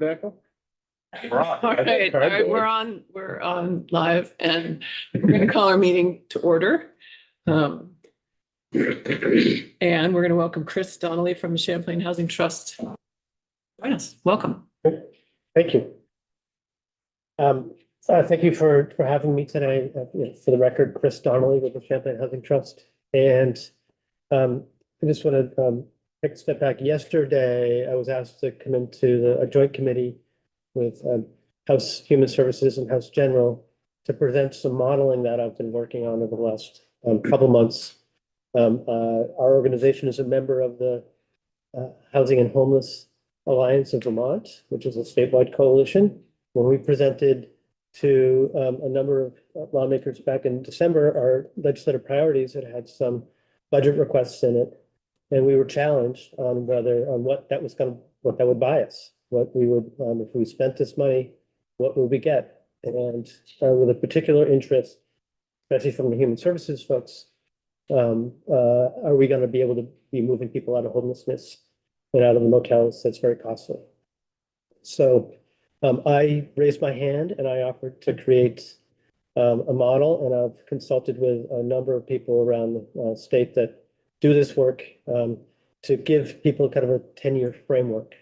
We're on. All right, we're on live and we're going to call our meeting to order. And we're going to welcome Chris Donnelly from the Champlain Housing Trust. Join us. Welcome. Thank you. Thank you for having me today. For the record, Chris Donnelly with the Champlain Housing Trust. And I just want to take a step back. Yesterday, I was asked to come into a joint committee with House Human Services and House General to present some modeling that I've been working on over the last couple months. Our organization is a member of the Housing and Homeless Alliance of Vermont, which is a statewide coalition. When we presented to a number of lawmakers back in December, our legislative priorities had some budget requests in it, and we were challenged on what that would buy us, what we would if we spent this money, what would we get, and with a particular interest, especially from the human services folks, are we going to be able to be moving people out of homelessness and out of the motels? That's very costly. So I raised my hand and I offered to create a model, and I've consulted with a number of people around the state that do this work to give people kind of a 10-year framework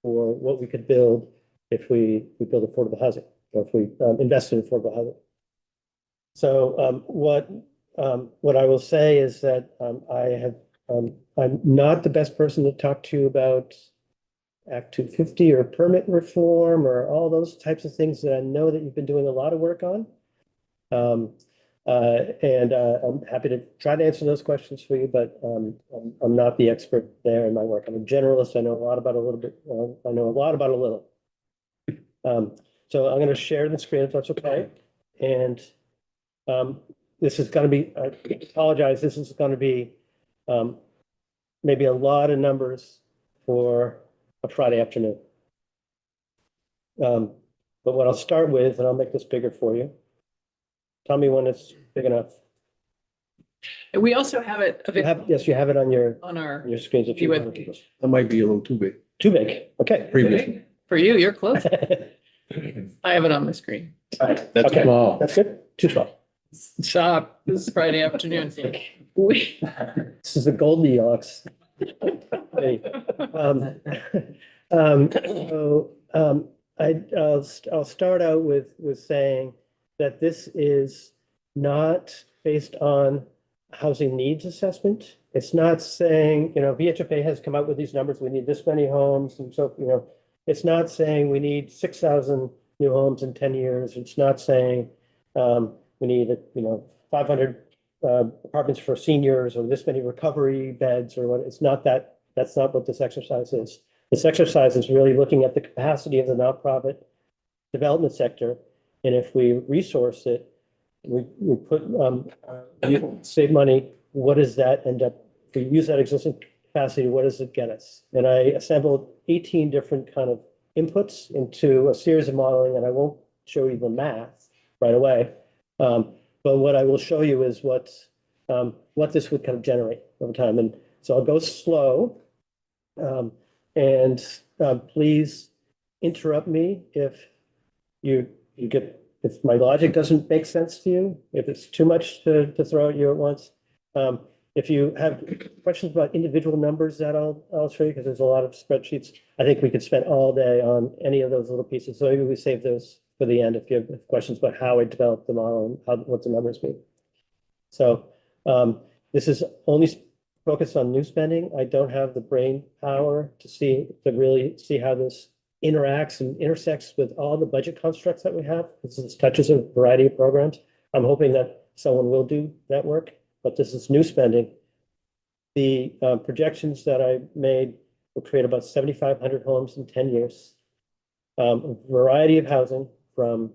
for what we could build if we build affordable housing, or if we invest in affordable housing. So what I will say is that I'm not the best person to talk to you about Act 250 or permit reform or all those types of things that I know that you've been doing a lot of work on. And I'm happy to try to answer those questions for you, but I'm not the expert there in my work. I'm a generalist. I know a lot about a little bit. I know a lot about a little. So I'm going to share the screen if that's okay. And this is going to be, I apologize, this is going to be maybe a lot of numbers for a Friday afternoon. But what I'll start with, and I'll make this bigger for you. Tell me when it's big enough. And we also have it Yes, you have it on your our screens. If you want. That might be a little too big. Too big. Okay. Previous. For you, you're close. I have it on my screen. That's Okay. small. That's good. Too small. Shop this Friday afternoon. This is the Goldilocks. Hey. I'll start out with saying that this is not based on housing needs assessment. It's not saying, VHFA has come out with these numbers, we need this many homes, and so, it's not saying we need 6,000 new homes in 10 years. It's not saying we need, 500 apartments for seniors or this many recovery beds or what. It's not that. That's not what this exercise is. This exercise is really looking at the capacity of the nonprofit development sector. And if we resource it, we put save money, what does that end up? If we use that existing capacity, what does it get us? And I assembled 18 different kind of inputs into a series of modeling, and I won't show you the math right away. But what I will show you is what this would kind of generate over time. And so I'll go slow, and please interrupt me if if my logic doesn't make sense to you, if it's too much to throw at you at once. If you have questions about individual numbers, that I'll show you, because there's a lot of spreadsheets. I think we could spend all day on any of those little pieces. So maybe we save those for the end if you have questions about how I developed the model and what the numbers mean. So this is only focused on new spending. I don't have the brain power to really see how this interacts and intersects with all the budget constructs that we have. This touches a variety of programs. I'm hoping that someone will do that work, but this is new spending. The projections that I made will create about 7,500 homes in 10 years. A variety of housing, from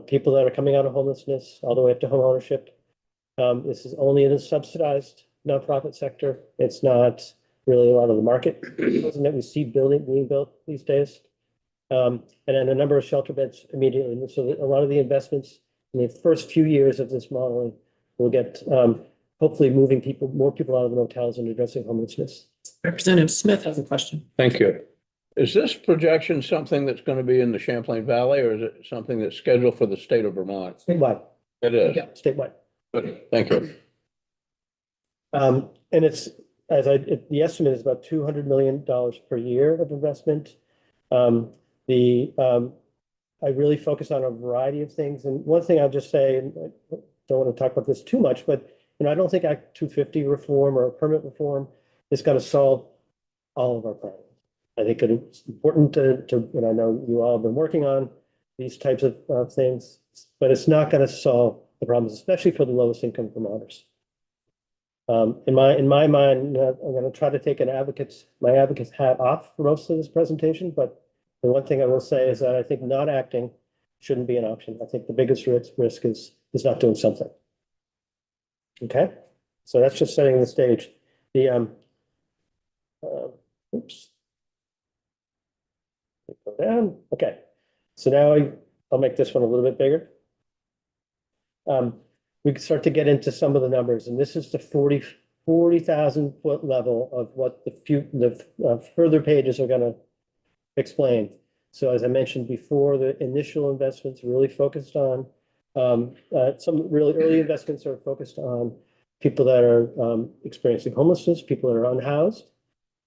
people that are coming out of homelessness all the way up to home ownership. This is only in the subsidized nonprofit sector. It's not really a lot of the market housing that we see being built these days. And then a number of shelter beds immediately. And so a lot of the investments in the first few years of this modeling will get hopefully moving more people out of the motels and addressing homelessness. Representative Smith has a question. Thank you. Is this projection something that's going to be in the Champlain Valley, or is it something that's scheduled for the state of Vermont? Statewide, It is. yeah, statewide. Good. Thank you. And it's, the estimate is about $200 million per year of investment. I really focus on a variety of things. And one thing I'll just say, and I don't want to talk about this too much, but I don't think Act 250 reform or permit reform is going to solve all of our problems. I think it's important and I know you all have been working on these types of things, but it's not going to solve the problems, especially for the lowest income Vermonters. In my mind, I'm going to try to take my advocate's hat off for most of this presentation, but the one thing I will say is that I think not acting shouldn't be an option. I think the biggest risk is not doing something. Okay, so that's just setting the stage. Oops. Go down. Okay, so now I'll make this one a little bit bigger. We can start to get into some of the numbers, and this is the 40,000 foot level of what the further pages are going to explain. So as I mentioned before, the initial investments really focused on some really early investments are focused on people that are experiencing homelessness, people that are unhoused.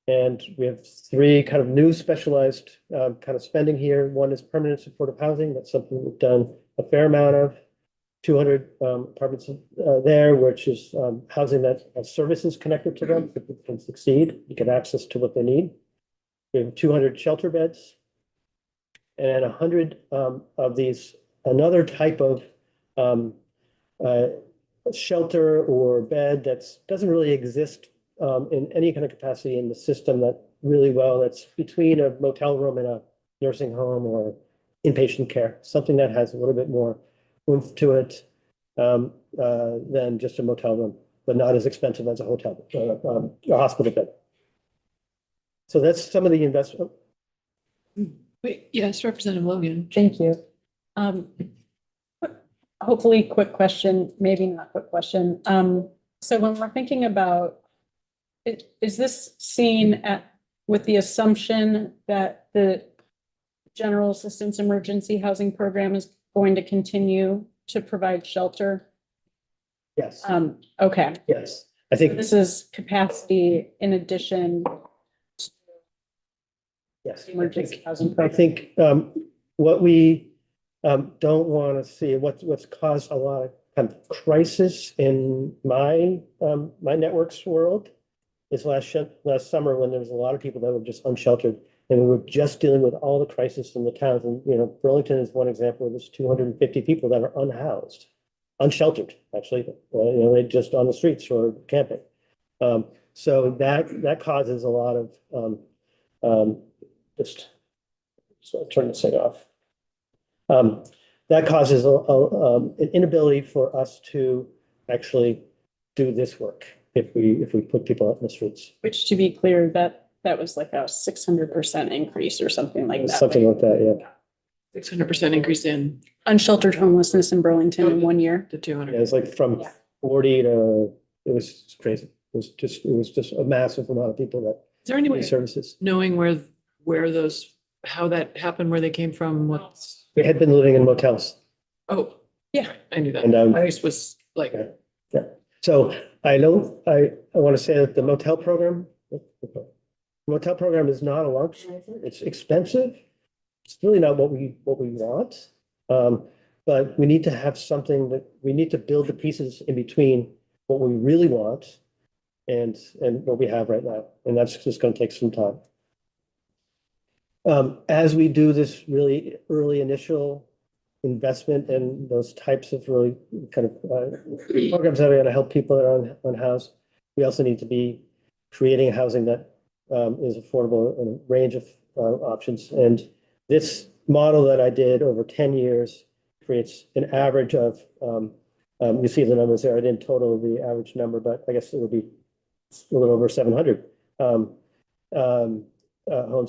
And we have three kind of new specialized kind of spending here. One is permanent supportive housing. That's something we've done a fair amount of. 200 apartments there, which is housing that has services connected to them so people can succeed, you get access to what they need. We have 200 shelter beds and 100 of these, another type of shelter or bed that doesn't really exist in any kind of capacity in the system that's between a motel room and a nursing home or inpatient care, something that has a little bit more oomph to it than just a motel room, but not as expensive as a hotel, a hospital bed. So that's some of the investment. Wait, yes, Representative Logan. Thank you. Hopefully quick question, maybe not quick question. So when we're thinking about is this seen with the assumption that the General Assistance Emergency Housing Program is going to continue to provide shelter? Yes. Okay. Yes. I think This is capacity in addition to yes. the emergency housing I program. think what we don't want to see, what's caused a lot of kind of crisis in my networks world is last summer when there was a lot of people that were just unsheltered. And we were just dealing with all the crisis in the towns. And, Burlington is one example. There's 250 people that are unhoused, unsheltered, actually. They just on the streets or camping. So that causes a lot of so turn this thing off. That causes an inability for us to actually do this work if we put people out in the streets. Which, to be clear, that was like a 600% increase or something like that. Something like that, yeah. 600% increase in Unsheltered homelessness in Burlington in 1 year. the 200. Yeah, it's like from Yeah. 40 to, it was crazy. It was just a massive amount of people that Is there any way need of services. knowing how that happened, where they came from, what's, They had been living in motels. oh, Yeah. I knew that. And, I just was like, Yeah. So I want to say that the motel program is not a luxury. It's expensive. It's really not what we want. But we need to have something that we need to build the pieces in between what we really want and what we have right now. And that's just going to take some time. As we do this really early initial investment in those types of really kind of programs that are going to help people that are unhoused, we also need to be creating housing that is affordable in a range of options. And this model that I did over 10 years creates an average of, you see the numbers there. I didn't total the average number, but I guess it would be a little over 700 homes.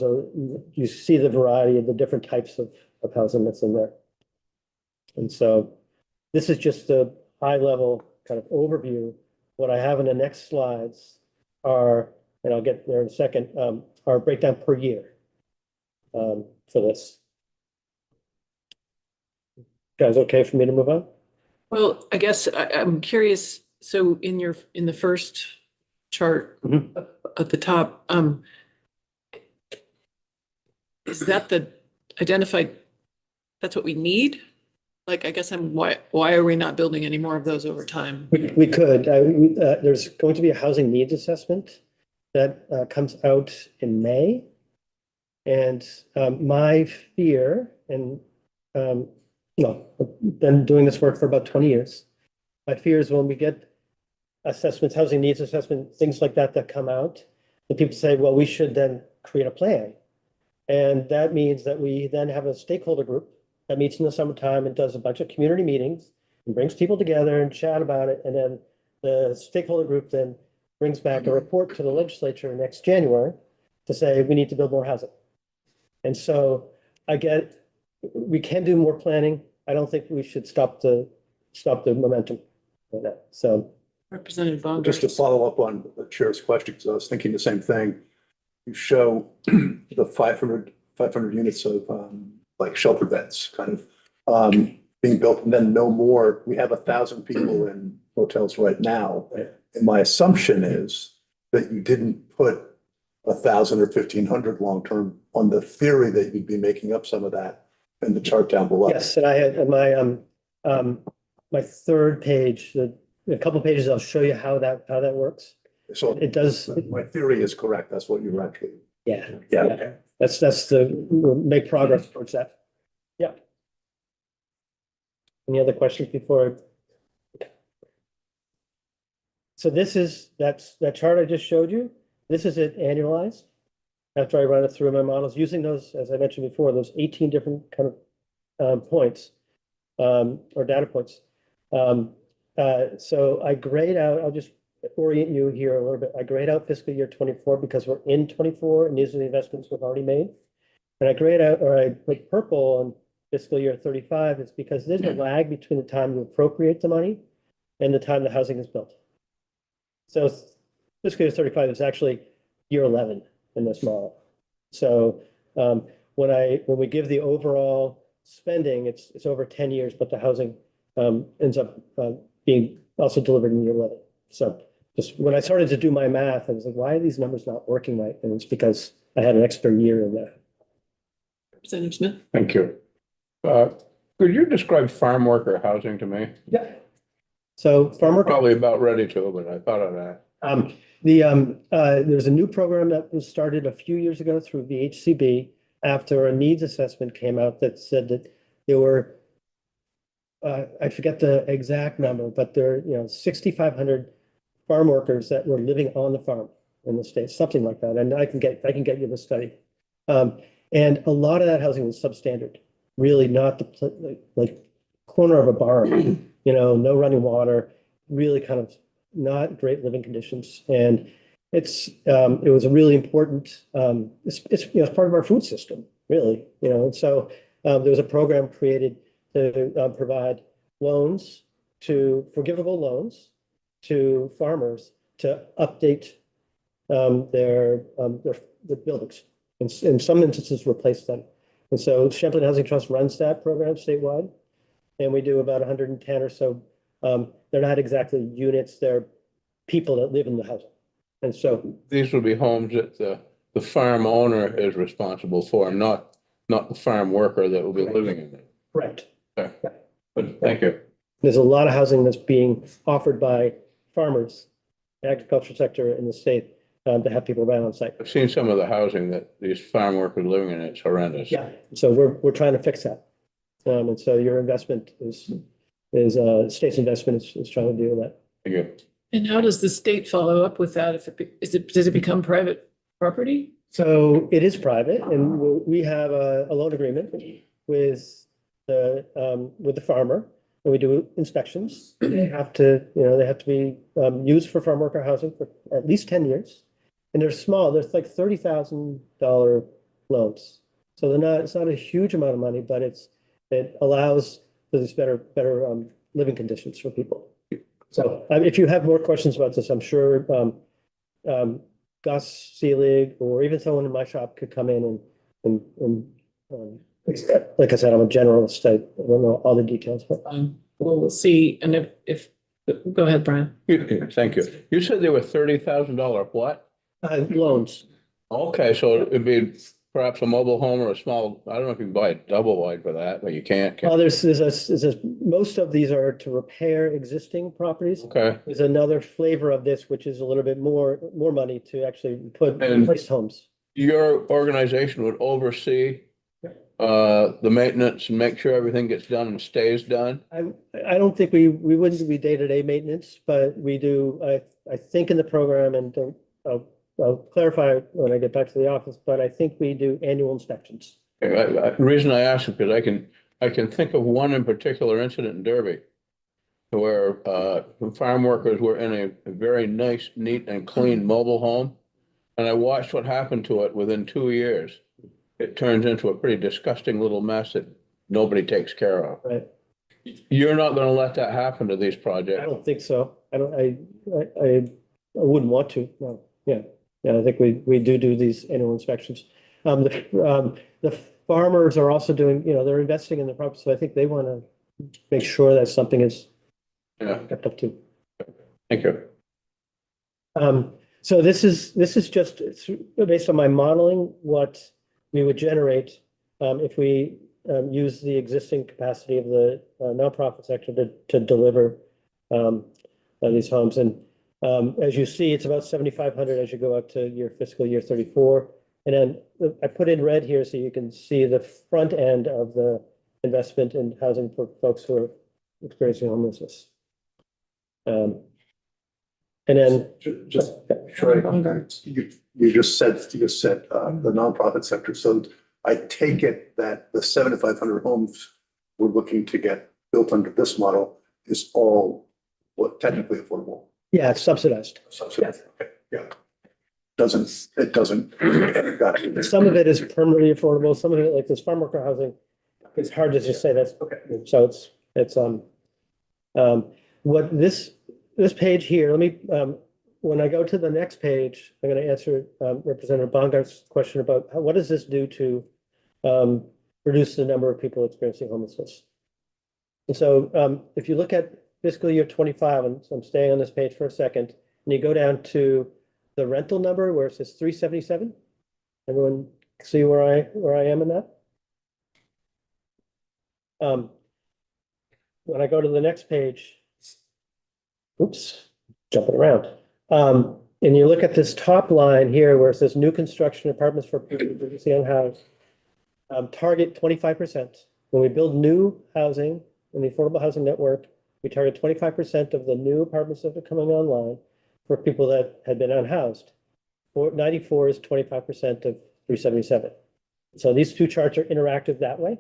So you see the variety of the different types of housing that's in there. And so this is just a high level kind of overview. What I have in the next slides are, and I'll get there in a second, are breakdown per year. for this. Guys, okay for me to move on? Well, I guess I'm curious, so in the first chart Mhm. at the top, is that the identified, that's what we need? Like, I guess why are we not building any more of those over time? We could, there's going to be a housing needs assessment that comes out in May. And my fear, and no, I've been doing this work for about 20 years. My fear is when we get assessments, housing needs assessment, things like that come out, the people say, well, we should then create a plan. And that means that we then have a stakeholder group that meets in the summertime and does a bunch of community meetings and brings people together and chat about it. And then the stakeholder group then brings back a report to the legislature next January to say, we need to build more housing. And so we can do more planning. I don't think we should stop the momentum on that. So Representative Bonner. Just to follow up on the chair's question, because I was thinking the same thing. You show the 500 units of like shelter beds kind of being built, and then no more. We have 1,000 people in hotels right now. And my assumption is that you didn't put 1,000 or 1,500 long-term on the theory that you'd be making up some of that in the chart down below. yes, and I had my third page, a couple pages, I'll show you how that works. So It does, my theory is correct. That's what you're actually. yeah. Yeah. We'll make progress towards that. Yeah. Any other questions before? So that chart I just showed you. This is it annualized. After I run it through my models, using those, as I mentioned before, those 18 different kind of points or data points. So I grade out, I'll just orient you here a little bit. I grade out fiscal year 24 because we're in 24 and these are the investments we've already made. And I grade out, or I put purple on fiscal year 35, it's because there's a lag between the time you appropriate the money and the time the housing is built. So fiscal year 35 is actually year 11 in this model. So when we give the overall spending, it's over 10 years, but the housing ends up being also delivered in year 11. So just when I started to do my math, I was like, why are these numbers not working right? And it's because I had an extra year in there. Representative Smith. Thank you. Could you describe farm worker housing to me? Yeah. So farm worker. Probably about ready to, but I thought of that. There's a new program that was started a few years ago through VHCB after a needs assessment came out that said that there were, I forget the exact number, but there are 6,500 farm workers that were living on the farm in the state, something like that. And I can get you the study. And a lot of that housing was substandard, really not the like corner of a barn, no running water, really kind of not great living conditions. And it was a really important, it's part of our food system, really, and so there was a program created to provide forgivable loans to farmers to update their buildings, in some instances replace them. And so Champlain Housing Trust runs that program statewide, and we do about 110 or so. They're not exactly units, they're people that live in the housing. And so These would be homes that the farm owner is responsible for, not the farm worker that will be living in it. correct. Okay. But thank you. There's a lot of housing that's being offered by farmers, the agriculture sector in the state, to have people around on site. I've seen some of the housing that these farm workers living in. It's horrendous. Yeah, so we're trying to fix that. And so your investment is state's investment is trying to do that. Thank you. And how does the state follow up with that? Does it become private property? So it is private, and we have a loan agreement with the farmer, and we do inspections. They have to be used for farm worker housing for at least 10 years. And they're small, there's like $30,000 loans. So it's not a huge amount of money, but it allows for these better living conditions for people. So if you have more questions about this, I'm sure Gus Seelig or even someone in my shop could come in like I said, I'm a generalist. I don't know all the details, but We'll see, and if, go ahead, Brian. Thank you. You said they were $30,000 what? loans. Okay, so it'd be perhaps a mobile home or a small, I don't know if you can buy a double wide for that, but you can't. Well, most of these are to repair existing properties. Okay, There's another flavor of this, which is a little bit more money to actually And- replace homes. your organization would oversee the maintenance and make sure everything gets done and stays done? I don't think we wouldn't be day-to-day maintenance, but we do, I think in the program, and I'll clarify when I get back to the office, but I think we do annual inspections. The reason I ask is because I can think of one in particular incident in Derby where farm workers were in a very nice, neat and clean mobile home. And I watched what happened to it within 2 years. It turns into a pretty disgusting little mess that nobody takes care of. Right. You're not gonna let that happen to these I projects. don't think so. I wouldn't want to, no, yeah. Yeah, I think we do these annual inspections. The farmers are also doing, they're investing in the property, so I think they want to make sure that something is Yeah, kept up to. thank you. So this is just based on my modeling, what we would generate if we use the existing capacity of the nonprofit sector to deliver these homes. And as you see, it's about 7,500 as you go out to your fiscal year 34. And then I put in red here so you can see the front end of the investment in housing for folks who are experiencing homelessness. And then Just sure, you just said the nonprofit sector. So I take it that the 7,500 homes we're looking to get built under this model is all what technically affordable. yeah, it's subsidized. Subsidized. Okay, yeah. It doesn't, got it. Some of it is permanently affordable, some of it, like this farm worker housing, it's hard to just say that's, Okay. so it's what this page here, let me, when I go to the next page, I'm gonna answer Representative Bongart's question about what does this do to reduce the number of people experiencing homelessness? And so if you look at fiscal year 25, and so I'm staying on this page for a second, and you go down to the rental number where it says 377. Everyone see where I am in that? When I go to the next page, oops, jumping around. And you look at this top line here where it says new construction apartments for people previously unhoused. Target 25%. When we build new housing in the affordable housing network, we target 25% of the new apartments that are coming online for people that had been unhoused. 94 is 25% of 377. So these two charts are interactive that way.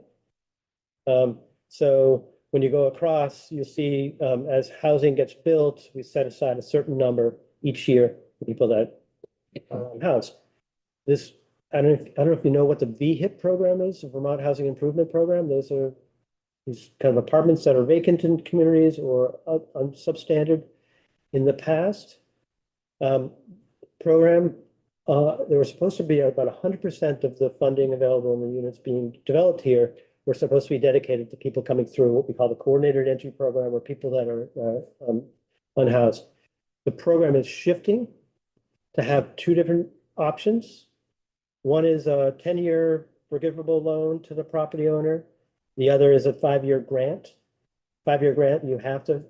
So when you go across, you see as housing gets built, we set aside a certain number each year for people that are unhoused. This, I don't know if you know what the VHIP program is, the Vermont Housing Improvement Program. Those are these kind of apartments that are vacant in communities or substandard. In the past program, there was supposed to be about 100% of the funding available in the units being developed here were supposed to be dedicated to people coming through what we call the coordinated entry program, or people that are unhoused. The program is shifting to have two different options. One is a 10-year forgivable loan to the property owner. The other is a 5-year grant. 5-year grant, you have to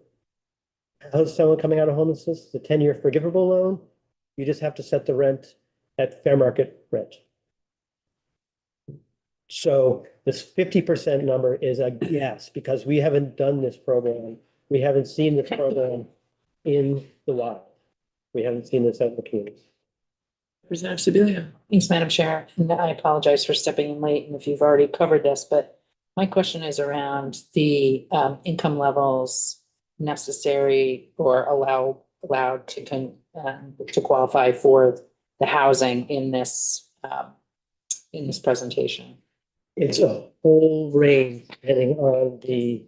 house someone coming out of homelessness. The 10-year forgivable loan, you just have to set the rent at fair market rent. So this 50% number is a guess because we haven't done this program. We haven't seen this program in the wild. We haven't seen this out in the community. Representative Sibilia. Thanks, Madam Chair, and I apologize for stepping in late and if you've already covered this, but my question is around the income levels necessary or allowed to qualify for the housing in this presentation. It's a whole range depending on the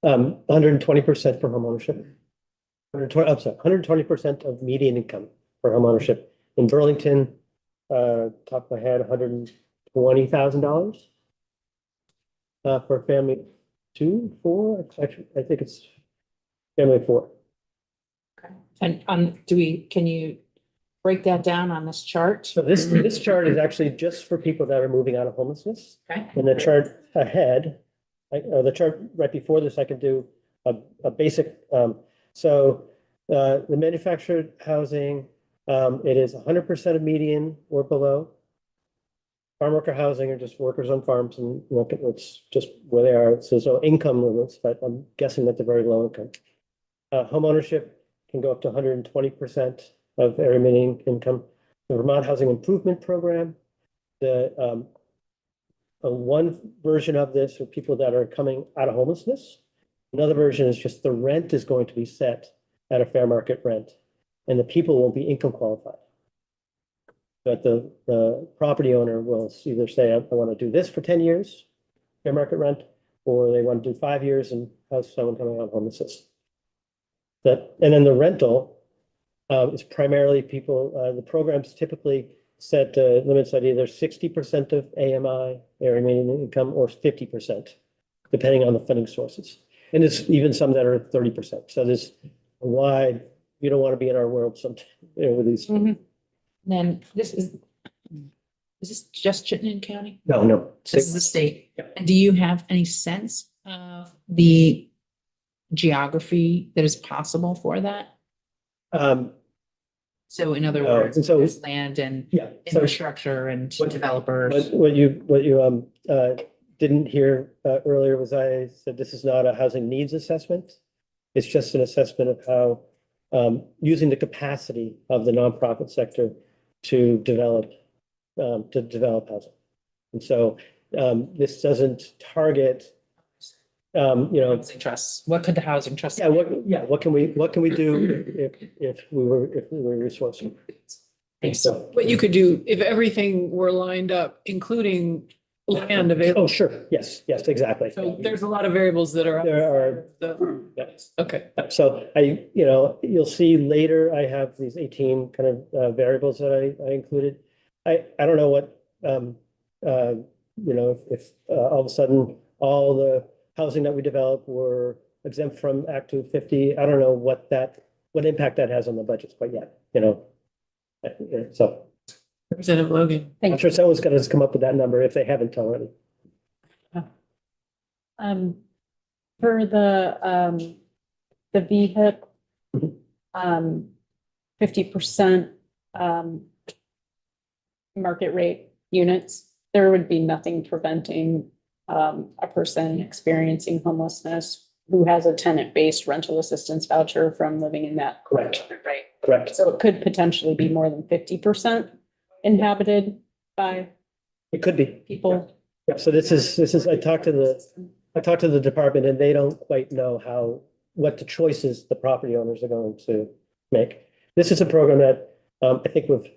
120% for homeownership. 120% of median income for homeownership. In Burlington, top of my head, 120% $20,000. For family 2, 4, actually, I think it's family of 4. And can you break that down on this chart? So this chart is actually just for people that are moving out of homelessness. Okay. And the chart ahead, the chart right before this, I can do a basic, the manufactured housing, it is 100% of median or below. Farm worker housing are just workers on farms, and it's just where they are. So there's no income limits, but I'm guessing that they're very low income. Home ownership can go up to 120% of area median income. The Vermont Housing Improvement Program, one version of this are people that are coming out of homelessness. Another version is just the rent is going to be set at a fair market rent, and the people won't be income qualified. But the property owner will either say, I want to do this for 10 years, fair market rent, or they want to do 5 years and have someone coming out of homelessness. And then the rental is primarily people, the programs typically set limits at either 60% of AMI, area median income, or 50%, depending on the funding sources. And it's even some that are 30%. So there's a wide, you don't want to be in our world sometimes with these. Mhm. Then is this just Chittenden County? No. This is the state. Yep. And do you have any sense of the geography that is possible for that? So in other No, words, and so- there's land and Yeah. So infrastructure and What- developers. what you didn't hear earlier was I said this is not a housing needs assessment. It's just an assessment of how using the capacity of the nonprofit sector to develop housing. And so this doesn't target Housing trusts. What could the housing trust? what can we do if we were resourceful? So, What you could do if everything were lined up, including land available. oh, sure. Yes, exactly. So there's a lot of variables that are. There are- Yes. Okay. So you'll see later, I have these 18 kind of variables that I included. I don't know what, if all of a sudden, all the housing that we develop were exempt from Act 250. I don't know what impact that has on the budgets quite yet, So Representative Logan. I'm sure someone's going to come up with that number if they haven't already. For the VHIP, 50% market rate units, there would be nothing preventing a person experiencing homelessness who has a tenant-based rental assistance voucher from living in that. Correct. Right. Correct. So it could potentially be more than 50% inhabited by It could be. people. Yeah, so this is, I talked to the department and they don't quite know what the choices the property owners are going to make. This is a program that I think we've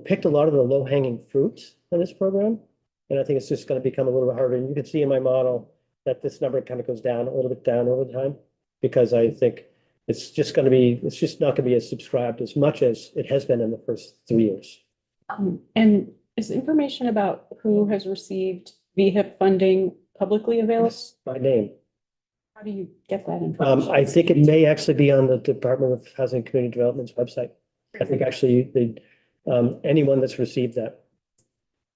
picked a lot of the low hanging fruits in this program. And I think it's just going to become a little bit harder. And you can see in my model that this number kind of goes down a little bit over time, because I think it's just not going to be as subscribed as much as it has been in the first 3 years. And is information about who has received VHIP funding publicly available? By name. How do you get that information? I think it may actually be on the Department of Housing and Community Development's website. I think actually anyone that's received that.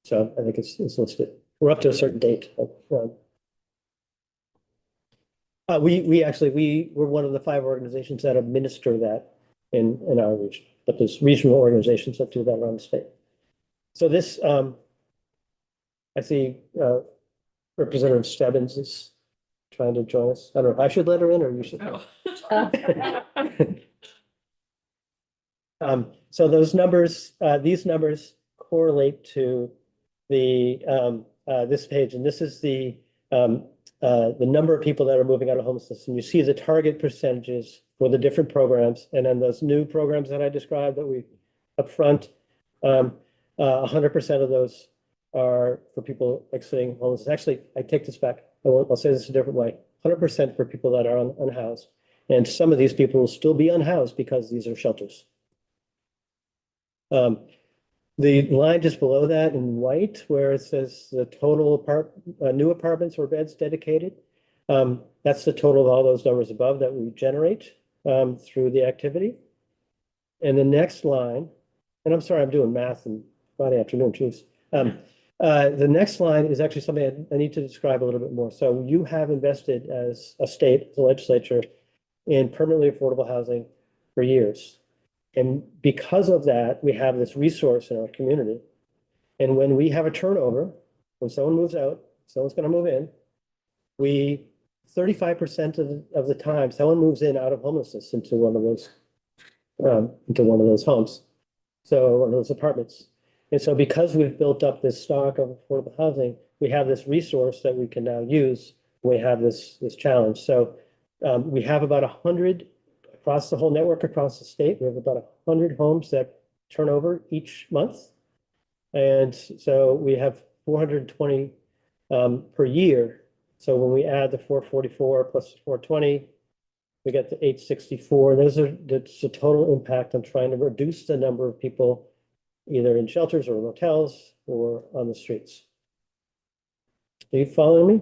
So I think it's listed. We're up to a certain date. We're one of the 5 organizations that administer that in our region, but there's regional organizations that do that around the state. So this, I see Representative Stebbins is trying to join us. I don't know if I should let her in or you should. So those numbers, these numbers correlate to this page, and this is the number of people that are moving out of homelessness, and you see the target percentages for the different programs, and then those new programs that I described that we up front, 100% of those are for people exiting homelessness. Actually, I take this back. I'll say this a different way. 100% for people that are unhoused, and some of these people will still be unhoused because these are shelters. The line just below that in white, where it says the total new apartments or beds dedicated. That's the total of all those numbers above that we generate, through the activity. And the next line, and I'm sorry, I'm doing math and Friday afternoon, geez. The next line is actually something I need to describe a little bit more. So you have invested as a state, the legislature, in permanently affordable housing for years. And because of that, we have this resource in our community. And when we have a turnover, when someone moves out, someone's going to move in, 35% of the time, someone moves in out of homelessness into one of those homes. So one of those apartments. And so because we've built up this stock of affordable housing, we have this resource that we can now use when we have this challenge. So we have about 100 across the whole network across the state. We have about 100 homes that turn over each month. And so we have 420 per year. So when we add the 444 plus 420, we get the 864. That's the total impact on trying to reduce the number of people either in shelters or motels or on the streets. Are you following me?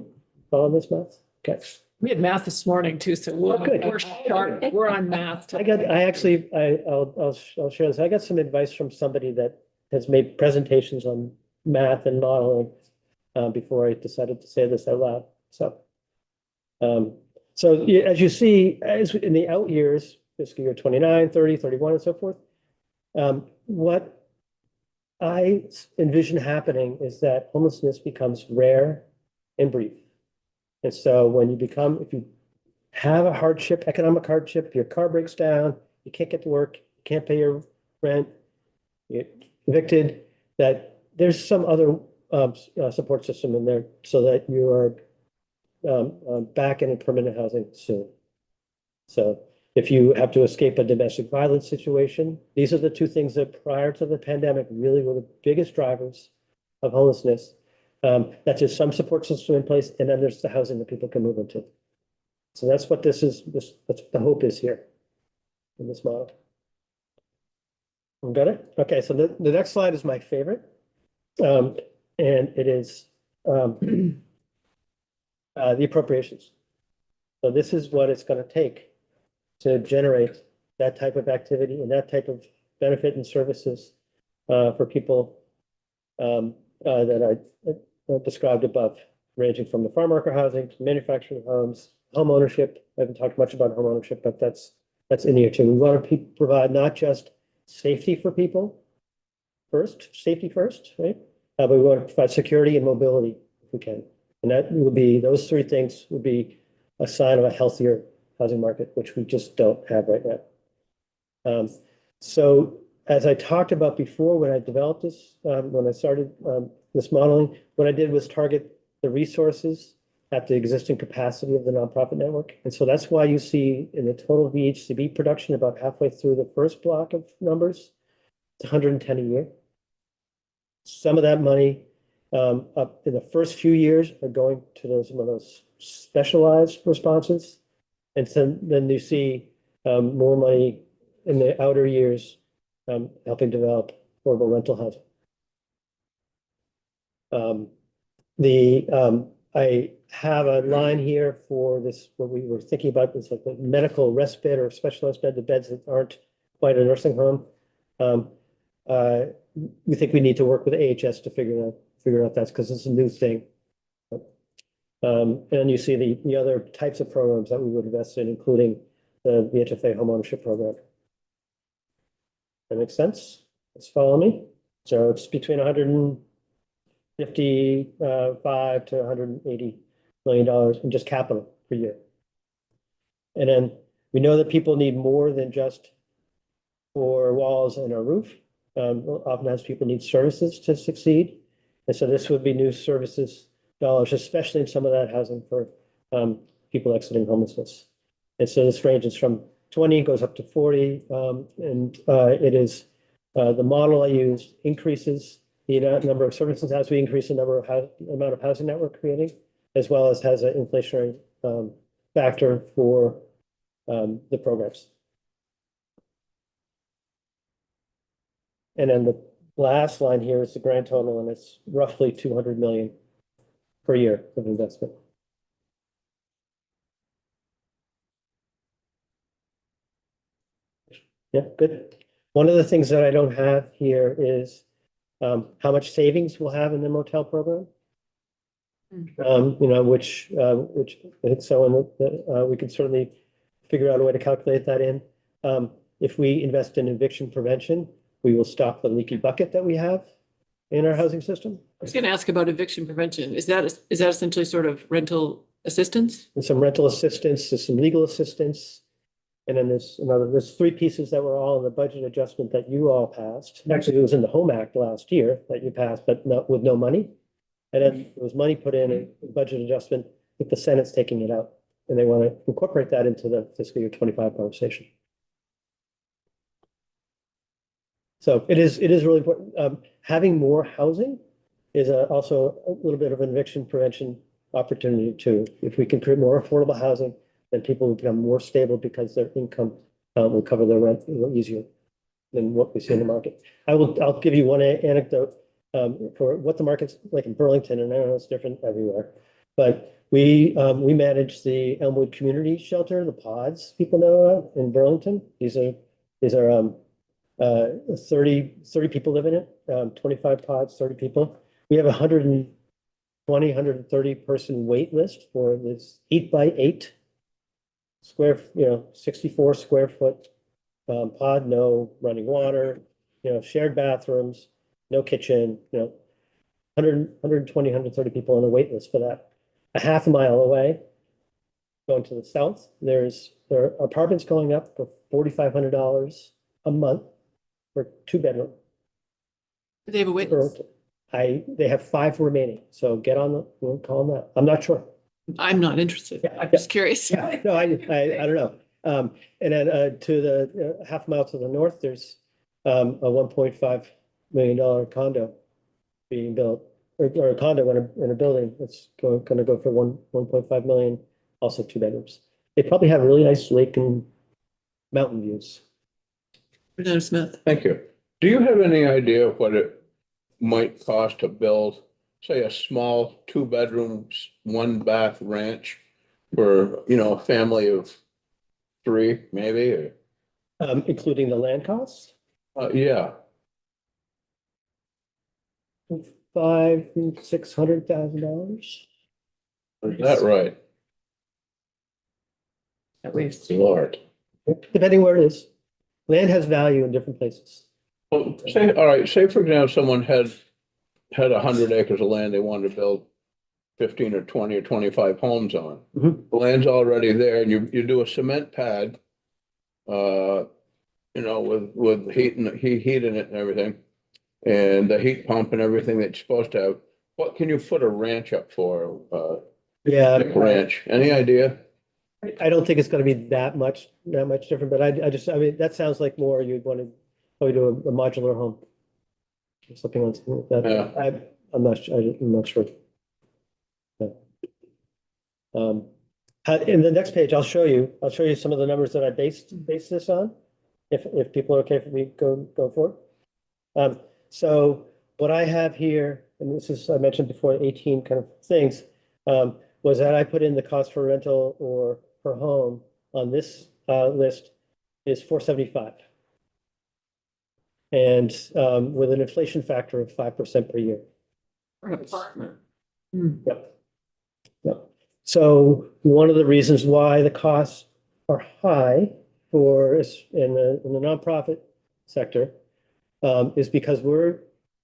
Following this math? Okay. We had math this morning too, so we're, Oh, good. we're sharp. We're on math. I'll share this. I got some advice from somebody that has made presentations on math and modeling before I decided to say this out loud. So as you see, as in the out years, fiscal year 29, 30, 31, and so forth, what I envision happening is that homelessness becomes rare and brief. And so if you have a hardship, economic hardship, your car breaks down, you can't get to work, you can't pay your rent, you're evicted, that there's some other support system in there so that you are back in a permanent housing soon. So if you have to escape a domestic violence situation, these are the two things that prior to the pandemic really were the biggest drivers of homelessness. That's just some support system in place, and then there's the housing that people can move into. So that's what this is. That's what the hope is here in this model. Got it? Okay, so the next slide is my favorite. And it is the appropriations. So this is what it's going to take to generate that type of activity and that type of benefit and services for people that I described above, ranging from the farm worker housing to manufactured homes, home ownership. I haven't talked much about home ownership, but that's in here too. We want to provide not just safety for people safety first, right? But we want to provide security and mobility if we can. And that would be, those three things would be a sign of a healthier housing market, which we just don't have right now. So as I talked about before, when I developed this, when I started this modeling, what I did was target the resources at the existing capacity of the nonprofit network. And so that's why you see in the total VHCB production about halfway through the first block of numbers, it's 110 a year. Some of that money up in the first few years are going to some of those specialized responses. And so then you see more money in the outer years helping develop affordable rental housing. I have a line here for this, what we were thinking about, this like the medical respite or specialized bed, the beds that aren't quite a nursing home. We think we need to work with AHS to figure out that's because it's a new thing. And you see the other types of programs that we would invest in, including the VHFA homeownership program. That makes sense? Let's follow me. So it's between 155 to 180 $1 million in just capital per year. And then we know that people need more than just 4 walls and a roof. Oftentimes people need services to succeed. And so this would be new services dollars, especially in some of that housing for people exiting homelessness. And so this ranges from 20, goes up to 40. It is the model I use increases the number of services as we increase the amount of housing that we're creating, as well as has an inflationary factor for the programs. And then last line here is the grand total, and it's roughly 200 million per year of investment. Yeah, good. One of the things that I don't have here is how much savings we'll have in the motel program. You know, which I think so, and we could certainly figure out a way to calculate that in. If we invest in eviction prevention, we will stop the leaky bucket that we have in our housing system. I was gonna ask about eviction prevention. Is that essentially sort of rental assistance? And some rental assistance, there's some legal assistance. And then there's three pieces that were all in the budget adjustment that you all passed. Actually, it was in the Home Act last year that you passed, but not with no money. And then there was money put in a budget adjustment with the Senate's taking it out. And they want to incorporate that into the fiscal year 25 conversation. So it is really important. Having more housing is also a little bit of an eviction prevention opportunity too. If we can create more affordable housing, then people will become more stable because their income will cover their rent a little easier than what we see in the market. I'll give you one anecdote for what the market's like in Burlington, and I know it's different everywhere. But we manage the Elmwood Community Shelter, the pods people know of in Burlington. These are 30 people live in it, 25 pods, 30 people. We have 130 person wait list for this 8x8 square, 64 square foot pod, no running water, shared bathrooms, no kitchen, 120, 130 people on a wait list for that. A half a mile away, going to the south, there are apartments going up for $4,500 a month for 2-bedroom. Do they have a witness? They have 5 remaining, so get on the, call them that. I'm not sure. I'm not interested. Yeah, I'm just curious. Yeah, no, I don't know. And then to the half mile to the north, there's a $1.5 million condo being built, or a condo in a building that's going to go for 1.5 million, also 2 bedrooms. They probably have really nice lake and mountain views. Representative Smith. Thank you. Do you have any idea of what it might cost to build, say, a small 2-bedroom, 1-bath ranch for, a family of 3, maybe, or, Including the land costs? yeah. $500,000-$600,000. Is that right? At least. Lord. Depending where it is. Land has value in different places. Well, all right, say for example, someone had 100 acres of land they wanted to build 15 or 20 or 25 homes on. Mhm. The land's already there, and you do a cement pad, with heat in it and everything, and the heat pump and everything that you're supposed to have. What can you put a ranch up for? Yeah. Big ranch, any idea? I don't think it's gonna be that much different, but I mean, that sounds like more you'd want to probably do a modular home. Or something like that. Yeah. I'm not sure. Yeah. In the next page, I'll show you some of the numbers that I based this on, if people are okay for me go for it. So what I have here, and this is, I mentioned before, 18 kind of things, was that I put in the cost for rental or per home on this list is $475. And with an inflation factor of 5% per year. For an apartment. Yep. So one of the reasons why the costs are high in the nonprofit sector is because we're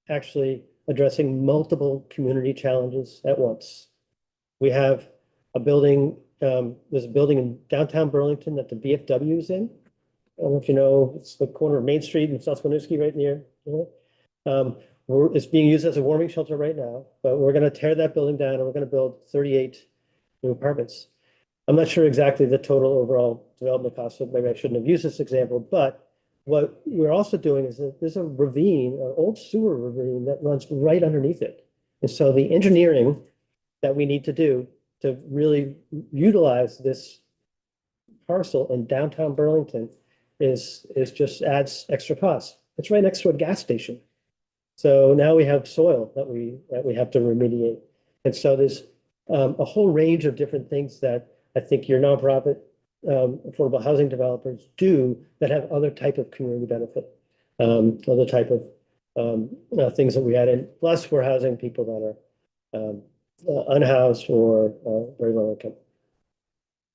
actually addressing multiple community challenges at once. We have a building, there's a building in downtown Burlington that the VFW is in. I don't know if you know, it's the corner of Main Street and South Winooski right near. It's being used as a warming shelter right now, but we're going to tear that building down and we're going to build 38 new apartments. I'm not sure exactly the total overall development cost, so maybe I shouldn't have used this example, but what we're also doing is that there's a ravine, an old sewer ravine that runs right underneath it. And so the engineering that we need to do to really utilize this parcel in downtown Burlington is just adds extra costs. It's right next to a gas station. So now we have soil that we have to remediate. And so there's a whole range of different things that I think your nonprofit affordable housing developers do that have other type of community benefit, other type of things that we add in. Plus, we're housing people that are unhoused or very low income.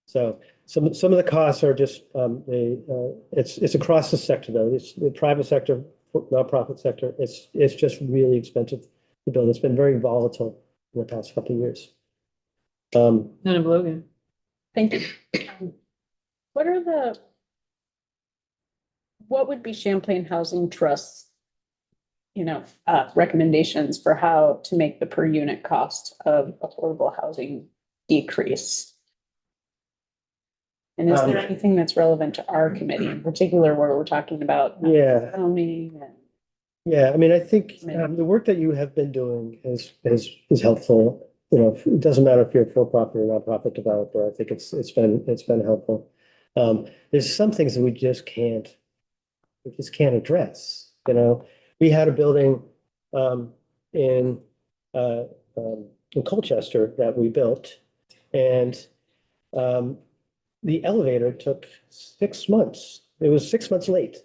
So some of the costs are just it's across the sector though. It's the private sector, nonprofit sector. It's just really expensive to build. It's been very volatile in the past couple of years. None of Logan. Thank you. What are what would be Champlain Housing Trust's, recommendations for how to make the per unit cost of affordable housing decrease? And is there anything that's relevant to our committee in particular where we're talking about? Yeah. Zoning and- Yeah, I mean, I think the work that you have been doing is helpful. It doesn't matter if you're a for-profit or nonprofit developer. I think it's been helpful. There's some things that we just can't address. We had a building in Colchester that we built, and the elevator took 6 months. It was 6 months late.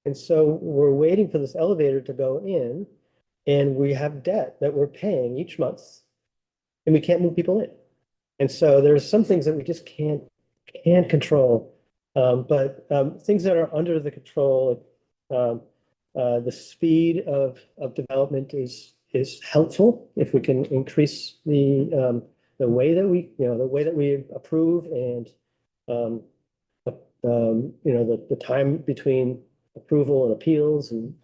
And so we're waiting for this elevator to go in, and we have debt that we're paying each month, and we can't move people in. And so there's some things that we just can't control. But things that are under the control, the speed of development is helpful if we can increase the way that we approve and the time between approval and appeals and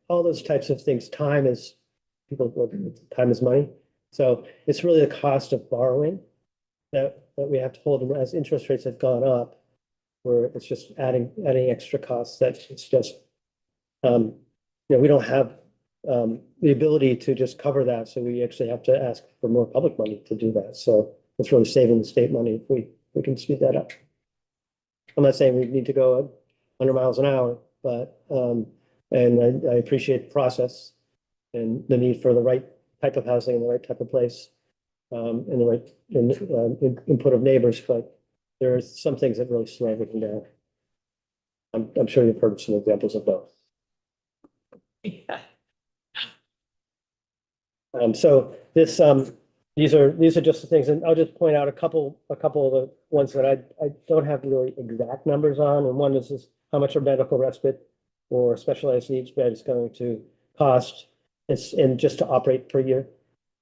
all those types of things. Time is money. So it's really the cost of borrowing that we have to hold. And as interest rates have gone up, where it's just adding extra costs, that it's just, we don't have the ability to just cover that. So we actually have to ask for more public money to do that. So it's really saving the state money if we can speed that up. I'm not saying we need to go 100 miles an hour, but and I appreciate the process and the need for the right type of housing in the right type of place, and the right input of neighbors. But there are some things that really slow everything down. I'm sure you've heard some examples of those. Yeah. So this these are just the things, and I'll just point out a couple of the ones that I don't have really exact numbers on. And one is how much a medical respite or specialized needs bed is going to cost. And just to operate per year.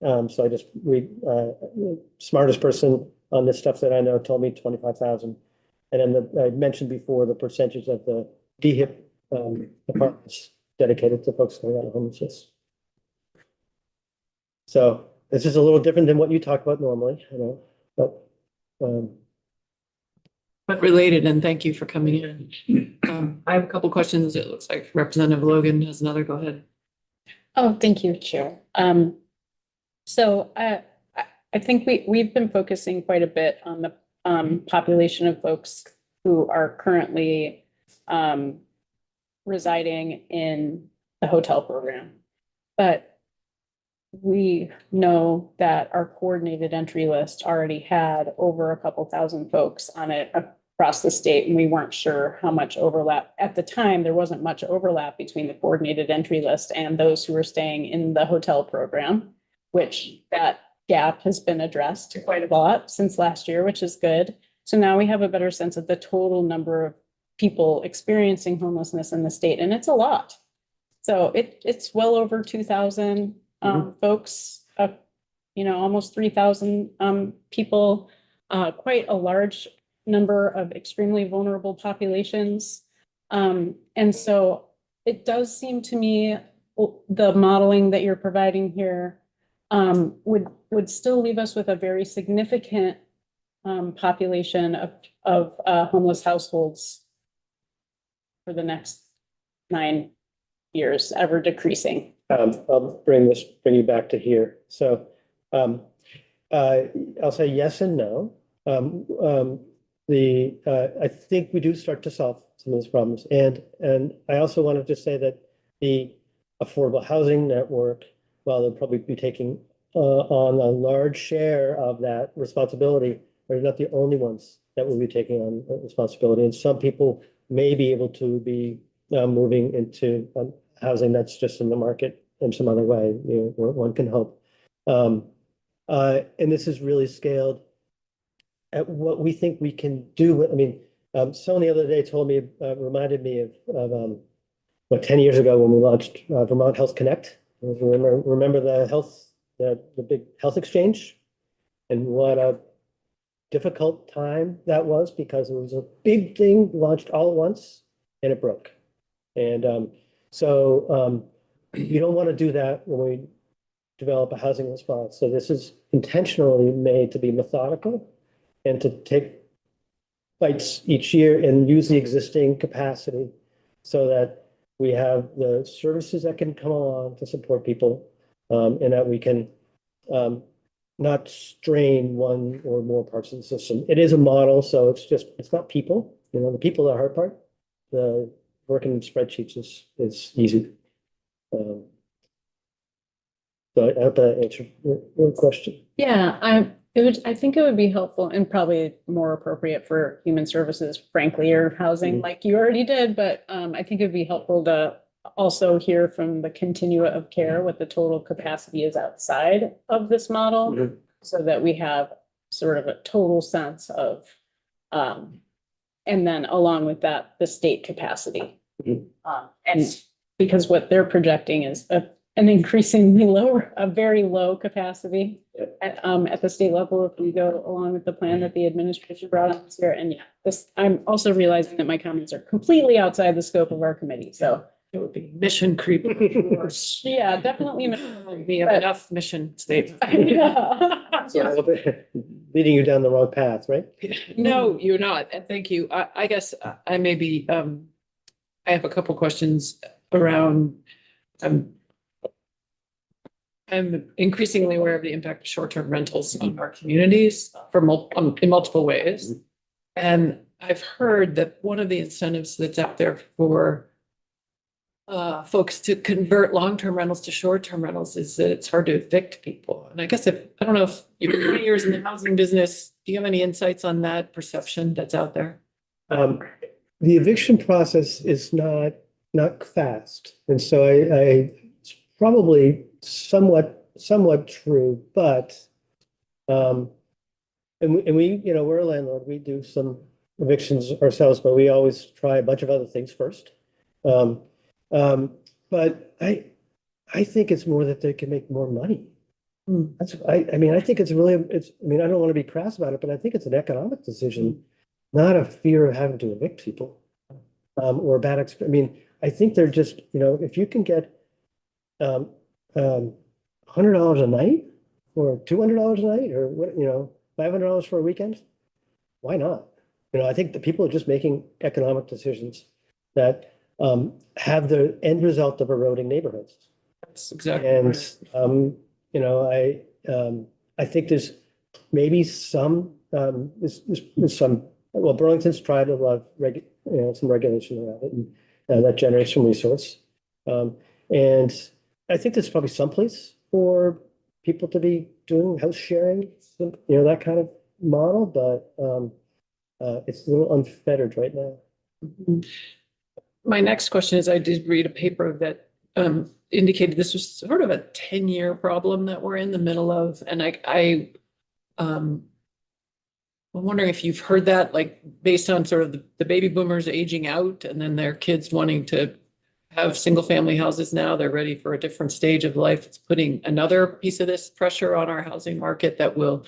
So I just smartest person on this stuff that I know told me 25,000. And then I mentioned before the percentage of the DHIP apartments dedicated to folks going out of homelessness. So this is a little different than what you talk about normally, but related, and thank you for coming in. I have a couple questions. It looks like Representative Logan has another. Go ahead. Oh, thank you, Chair. So I think we've been focusing quite a bit on the population of folks who are currently residing in the hotel program. But we know that our coordinated entry list already had over a couple thousand folks on it across the state, and we weren't sure how much overlap. At the time, there wasn't much overlap between the coordinated entry list and those who were staying in the hotel program, which that gap has been addressed quite a lot since last year, which is good. So now we have a better sense of the total number of people experiencing homelessness in the state, and it's a lot. So it's well over 2,000 folks, almost 3,000 people, quite a large number of extremely vulnerable populations. And so it does seem to me the modeling that you're providing here would still leave us with a very significant population of homeless households for the next 9 years, ever decreasing. I'll bring you back to here. So I'll say yes and no. I think we do start to solve some of those problems. And I also want to just say that the affordable housing network, while they'll probably be taking on a large share of that responsibility, they're not the only ones that will be taking on that responsibility. And some people may be able to be moving into housing that's just in the market in some other way, you know, where one can hope. And this is really scaled at what we think we can do. I mean, someone the other day told me, reminded me of 10 years ago when we launched Vermont Health Connect. Remember the big health exchange, and what a difficult time that was, because it was a big thing launched all at once and it broke. And so you don't want to do that when we develop a housing response. So this is intentionally made to be methodical and to take bites each year and use the existing capacity so that we have the services that can come along to support people, and that we can not strain one or more parts of the system. It is a model, so it's not people. You know, the people are the hard part. The working in spreadsheets is easy. So I hope that answered your question. Yeah, I think it would be helpful and probably more appropriate for human services, frankly, or housing, like you already did, but I think it'd be helpful to also hear from the continua of care what the total capacity is outside of this model, Mhm. so that we have sort of a total sense of, and then along with that, the state capacity. Mhm. And because what they're projecting is an increasingly lower, a very low capacity at the state level, if we go along with the plan that the administration brought on this year. And yeah, I'm also realizing that my comments are completely outside the scope of our committee, so. It would be mission creep. Yeah, definitely. We have enough mission statements. Yeah. Leading you down the wrong path, right? No, you're not, and thank you. I guess I may be, I have a couple questions around, I'm increasingly aware of the impact of short-term rentals on our communities in multiple ways. And I've heard that one of the incentives that's out there for folks to convert long-term rentals to short-term rentals is that it's hard to evict people. And I guess I don't know if you've been 20 years in the housing business, do you have any insights on that perception that's out there? The eviction process is not fast, and so it's probably somewhat true, but and we, you know, we're a landlord. We do some evictions ourselves, but we always try a bunch of other things first. But I think it's more that they can make more money. I mean, I think I don't want to be crass about it, but I think it's an economic decision, not a fear of having to evict people, or a bad experience. I mean, I think they're just, you know, if you can get $100 a night or $200 a night, or what, you know, $500 for a weekend, why not? You know, I think the people are just making economic decisions that have the end result of eroding neighborhoods. That's exactly And right. you know, I think there's maybe some there's some, well, Burlington's tried a lot of some regulation around it, and that generates some resource. And I think there's probably some place for people to be doing house sharing, you know, that kind of model, but it's a little unfettered right now. My next question is, I did read a paper that indicated this was sort of a 10-year problem that we're in the middle of. And I'm wondering if you've heard that, like, based on sort of the baby boomers aging out and then their kids wanting to have single family houses now, they're ready for a different stage of life. It's putting another piece of this pressure on our housing market that will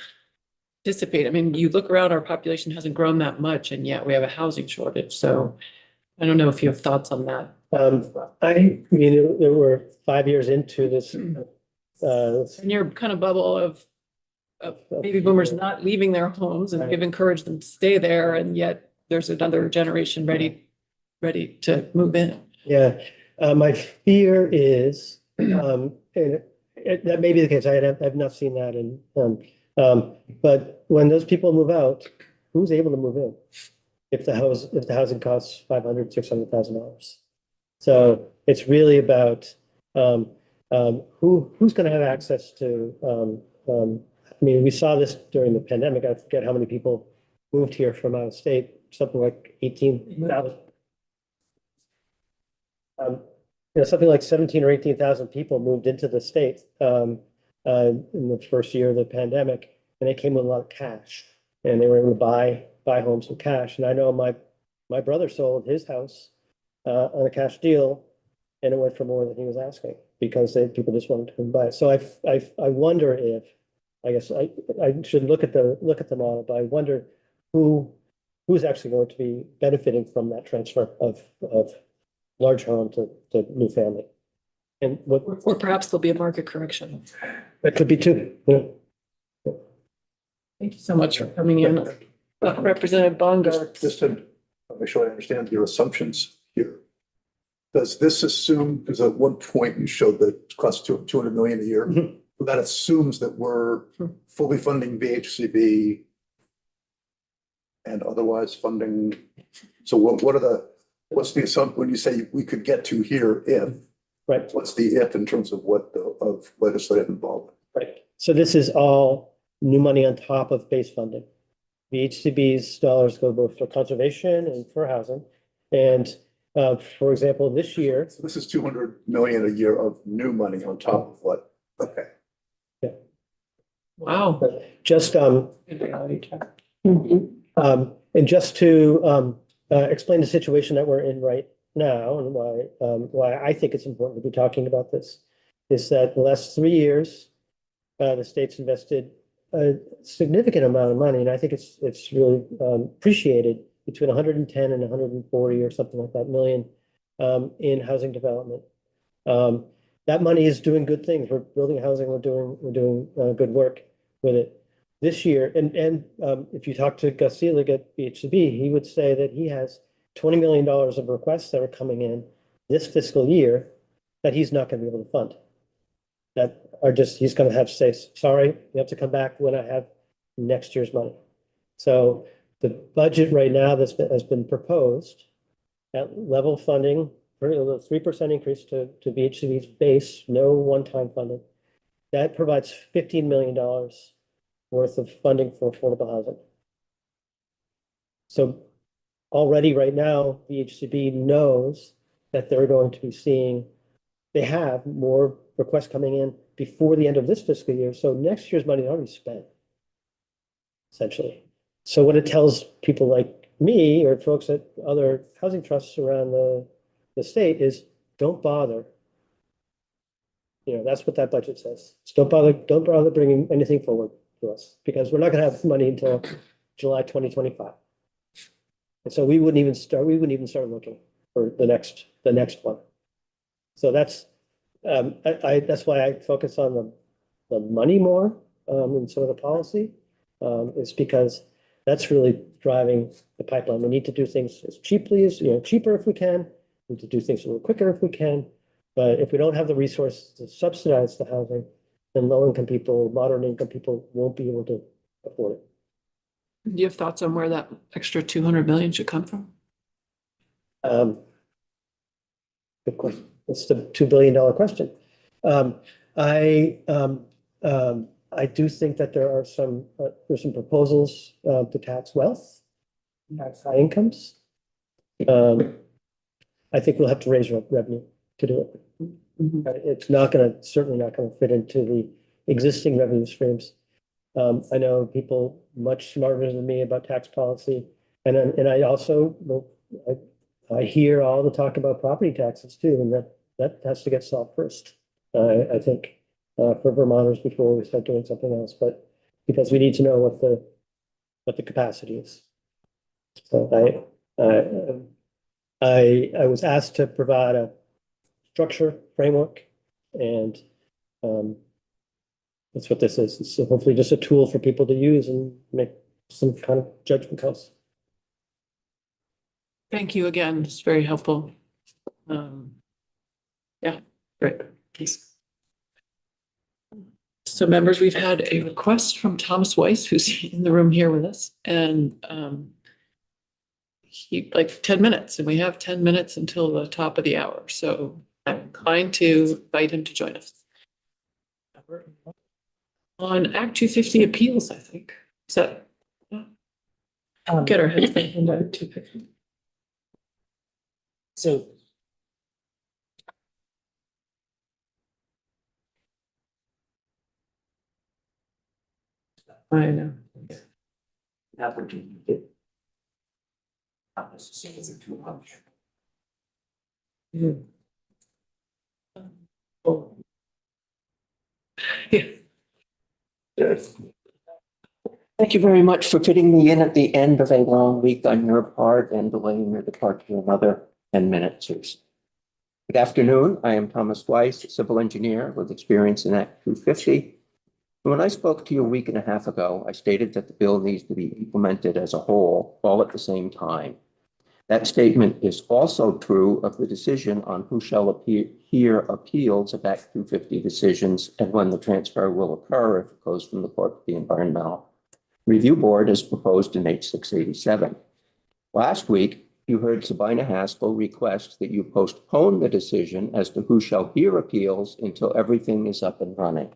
dissipate. I mean, you look around, our population hasn't grown that much, and yet we have a housing shortage. So I don't know if you have thoughts on that. I mean, there were 5 years into this. And your kind of bubble of baby boomers not leaving their homes, and we've encouraged them to stay there, and yet there's another generation ready to move in. Yeah, my fear is, and that may be the case. I've not seen that, but when those people move out, who's able to move in? If the housing costs $500,000, $600,000. So it's really about Who's going to have access to, I mean, we saw this during the pandemic. I forget how many people moved here from out of state, something like 18,000. Something like 17 or 18,000 people moved into the state in the first year of the pandemic, and they came with a lot of cash, and they were able to buy homes with cash. And I know my brother sold his house on a cash deal, and it went for more than he was asking because people just wanted to buy it. So I wonder if, I guess I should look at the model, but I wonder who's actually going to be benefiting from that transfer of large home to new family. And what Or perhaps there'll be a market correction. that could be too. Yeah. Thank you so much for coming in. Representative Bongo. Just to make sure I understand your assumptions here. Does this assume, because at one point you showed that it costs 200 million a year, Mhm. that assumes that we're fully funding VHCB and otherwise funding, so what's the assumption, when you say we could get to here if, Right, what's the if in terms of of legislative involvement? right. So this is all new money on top of base funding. VHCB's dollars go both for conservation and for housing. And for example, this year, So this is 200 million a year of new money on top of what? Okay. Wow. just Mhm. and just to explain the situation that we're in right now and why I think it's important to be talking about this is that the last 3 years, the state's invested a significant amount of money, and I think it's really appreciated, between 110 and 140 or something like that million in housing development. That money is doing good things. We're building housing. We're doing good work with it. This year, and if you talk to Gus Seelig at VHCB, he would say that he has $20 million of requests that are coming in this fiscal year that he's not going to be able to fund. That are just, he's going to have to say, sorry, you have to come back when I have next year's money. So the budget right now has been proposed at level funding, for a 3% increase to VHCB's base, no one-time funding. That provides $15 million worth of funding for affordable housing. So already right now, VHCB knows that they're going to be seeing, they have more requests coming in before the end of this fiscal year. So next year's money is already spent, essentially. So what it tells people like me or folks at other housing trusts around the state is don't bother. That's what that budget says. Just don't bother bringing anything forward to us because we're not going to have money until July 2025. And so we wouldn't even start looking for the next one. So that's why I focus on the money more in some of the policy. It's because that's really driving the pipeline. We need to do things as cheaply as, cheaper if we can. We need to do things a little quicker if we can. But if we don't have the resources to subsidize the housing, then low-income people, moderate-income people won't be able to afford it. Do you have thoughts on where that extra 200 million should come from? Good question. That's the $2 billion question. I do think that there's some proposals to tax wealth, tax high incomes. I think we'll have to raise revenue to do it. It's certainly not going to fit into the existing revenue streams. I know people much smarter than me about tax policy, and I also I hear all the talk about property taxes too, and that has to get solved first. I think for Vermonters before we start doing something else, but because we need to know what the capacity is. So I was asked to provide a structure framework, and that's what this is. It's hopefully just a tool for people to use and make some kind of judgment calls. Thank you again. It's very helpful. Yeah, great. Thanks. So members, we've had a request from Thomas Weiss, who's in the room here with us, and he like 10 minutes, and we have 10 minutes until the top of the hour. So I'm inclined to invite him to join us. On Act 250 appeals, I think. Is that, get our heads into Act 250. So I know. Mhm. Oh. Yeah. Thank you very much for fitting me in at the end of a long week on your part and delaying your departure another 10 minutes or so. Good afternoon. I am Thomas Weiss, a civil engineer with experience in Act 250. When I spoke to you a week and a half ago, I stated that the bill needs to be implemented as a whole, all at the same time. That statement is also true of the decision on who shall hear appeals of Act 250 decisions and when the transfer will occur if it goes from the Court to the Environmental Review Board as proposed in H687. Last week, you heard Sabina Haskell request that you postpone the decision as to who shall hear appeals until everything is up and running.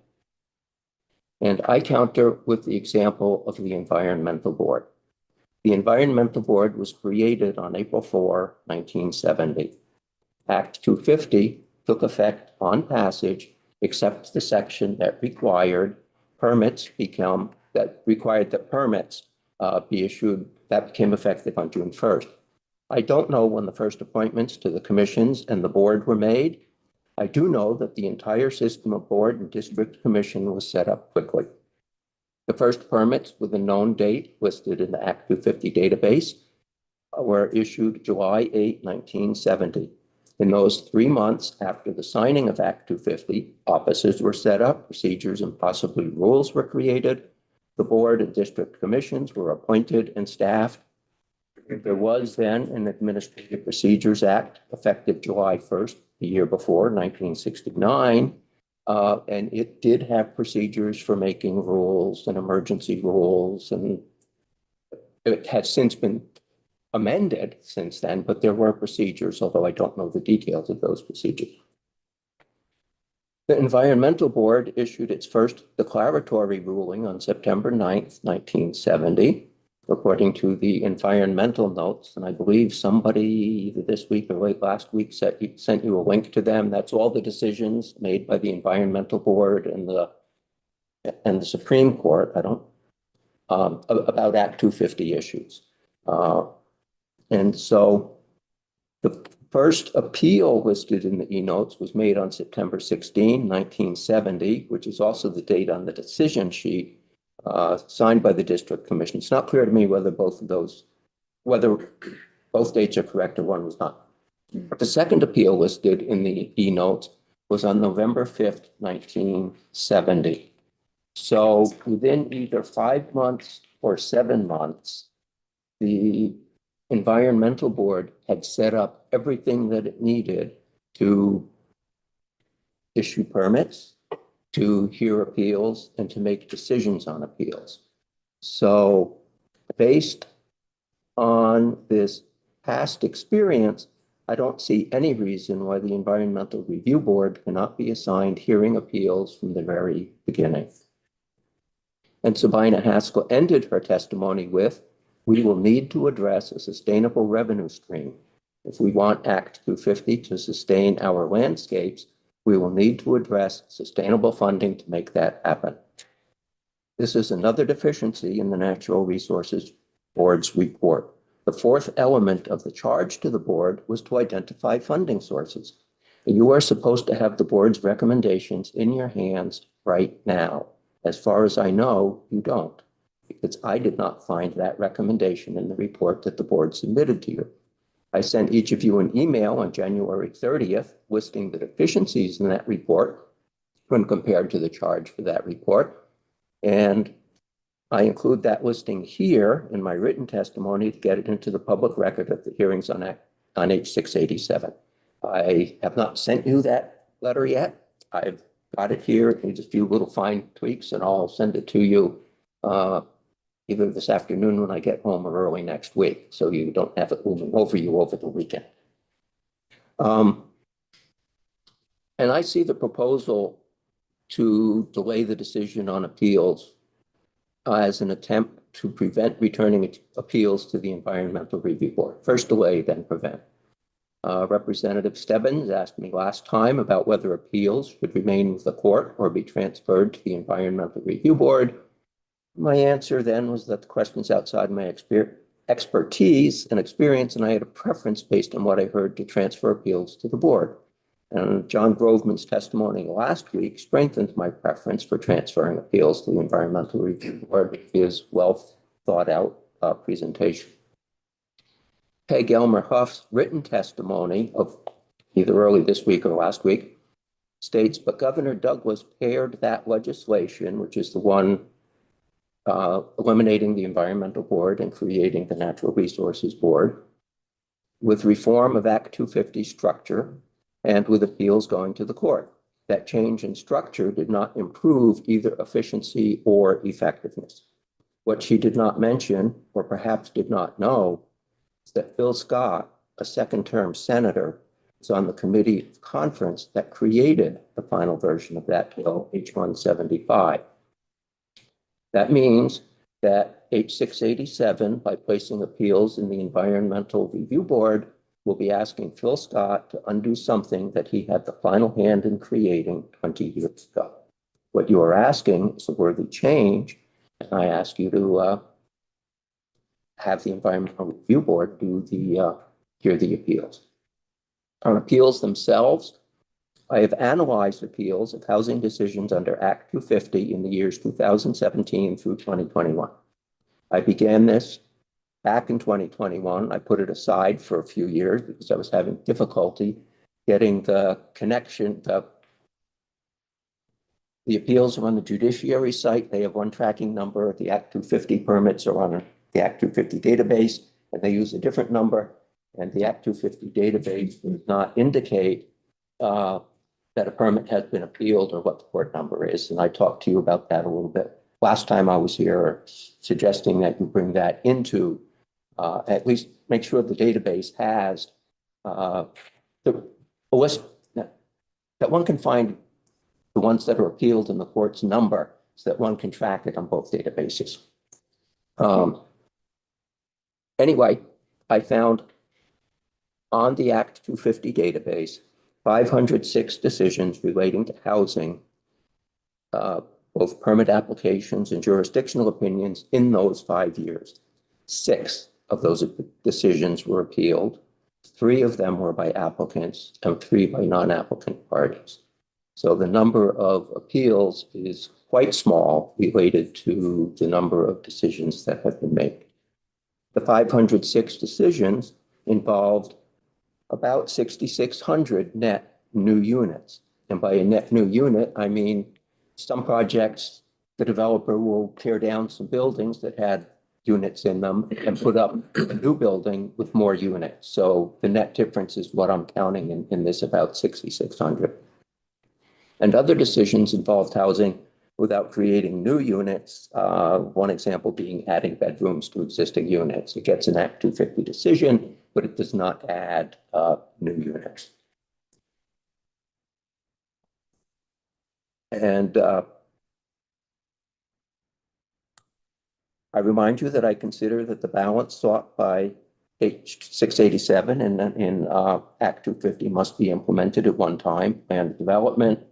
And I counter with the example of the Environmental Board. The Environmental Board was created on April 4, 1970. Act 250 took effect on passage, except the section that required that permits be issued. That became effective on June 1st. I don't know when the first appointments to the commissions and the board were made. I do know that the entire system of board and district commission was set up quickly. The first permits with a known date listed in the Act 250 database were issued July 8, 1970. In those 3 months after the signing of Act 250, offices were set up, procedures and possibly rules were created. The board and district commissions were appointed and staffed. There was then an Administrative Procedures Act effective July 1st, the year before, 1969. And it did have procedures for making rules and emergency rules, and it has since been amended since then, but there were procedures, although I don't know the details of those procedures. The Environmental Board issued its first declaratory ruling on September 9th, 1970, according to the environmental notes. And I believe somebody either this week or late last week sent you a link to them. That's all the decisions made by the Environmental Board and the Supreme Court. About Act 250 issues. And so the first appeal listed in the e-notes was made on September 16, 1970, which is also the date on the decision sheet signed by the District Commission. It's not clear to me whether both dates are correct or one was not. But the second appeal listed in the e-notes was on November 5th, 1970. So within either 5 months or 7 months, the Environmental Board had set up everything that it needed to issue permits, to hear appeals, and to make decisions on appeals. So based on this past experience, I don't see any reason why the Environmental Review Board cannot be assigned hearing appeals from the very beginning. And Sabina Haskell ended her testimony with, we will need to address a sustainable revenue stream. If we want Act 250 to sustain our landscapes, we will need to address sustainable funding to make that happen. This is another deficiency in the Natural Resources Board's report. The fourth element of the charge to the board was to identify funding sources. You are supposed to have the board's recommendations in your hands right now. As far as I know, you don't, because I did not find that recommendation in the report that the board submitted to you. I sent each of you an email on January 30th listing the deficiencies in that report when compared to the charge for that report. And I include that listing here in my written testimony to get it into the public record of the hearings on H687. I have not sent you that letter yet. I've got it here. It needs a few little fine tweaks, and I'll send it to you either this afternoon when I get home or early next week, so you don't have it looming over you over the weekend. And I see the proposal to delay the decision on appeals as an attempt to prevent returning appeals to the Environmental Review Board. First delay, then prevent. Representative Stebbins asked me last time about whether appeals should remain with the court or be transferred to the Environmental Review Board. My answer then was that the question's outside my expertise and experience, and I had a preference based on what I heard to transfer appeals to the board. And John Groveman's testimony last week strengthened my preference for transferring appeals to the Environmental Review Board with his well thought out presentation. Peg Elmer Huff's written testimony of either early this week or last week states, but Governor Douglas paired that legislation, which is the one eliminating the Environmental Board and creating the Natural Resources Board, with reform of Act 250 structure and with appeals going to the court. That change in structure did not improve either efficiency or effectiveness. What she did not mention, or perhaps did not know, is that Phil Scott, a second-term senator, was on the committee of conference that created the final version of that bill, H175. That means that H687, by placing appeals in the Environmental Review Board, will be asking Phil Scott to undo something that he had the final hand in creating 20 years ago. What you are asking is a worthy change, and I ask you to have the Environmental Review Board hear the appeals. On appeals themselves, I have analyzed appeals of housing decisions under Act 250 in the years 2017 through 2021. I began this back in 2021. I put it aside for a few years because I was having difficulty getting the connection. The appeals are on the judiciary site. They have one tracking number. The Act 250 permits are on the Act 250 database, and they use a different number. And the Act 250 database does not indicate that a permit has been appealed or what the court number is. And I talked to you about that a little bit last time I was here, suggesting that you bring that into at least make sure the database has a list that one can find the ones that are appealed in the court's number so that one can track it on both databases. Anyway, I found on the Act 250 database, 506 decisions relating to housing, both permit applications and jurisdictional opinions in those 5 years. 6 of those decisions were appealed. 3 of them were by applicants and 3 by non-applicant parties. So the number of appeals is quite small related to the number of decisions that have been made. The 506 decisions involved about 6,600 net new units. And by a net new unit, I mean some projects, the developer will tear down some buildings that had units in them and put up a new building with more units. So the net difference is what I'm counting in this about 6,600. And other decisions involved housing without creating new units. One example being adding bedrooms to existing units. It gets an Act 250 decision, but it does not add new units. And I remind you that I consider that the balance sought by H687 and in Act 250 must be implemented at one time. Planned development,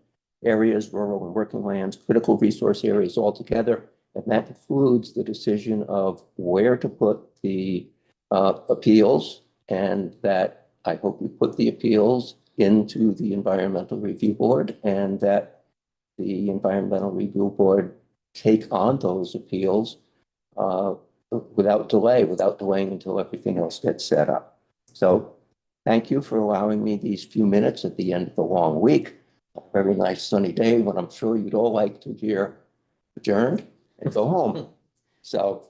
areas, rural and working lands, critical resource areas altogether. And that includes the decision of where to put the appeals, and that I hope we put the appeals into the Environmental Review Board, and that the Environmental Review Board take on those appeals without delaying until everything else gets set up. So thank you for allowing me these few minutes at the end of the long week. A very nice sunny day when I'm sure you'd all like to hear adjourned and go home. So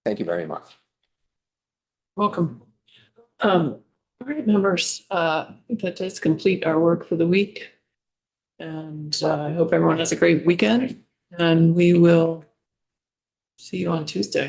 thank you very much. Welcome. All right, members, that does complete our work for the week. And I hope everyone has a great weekend, and we will see you on Tuesday.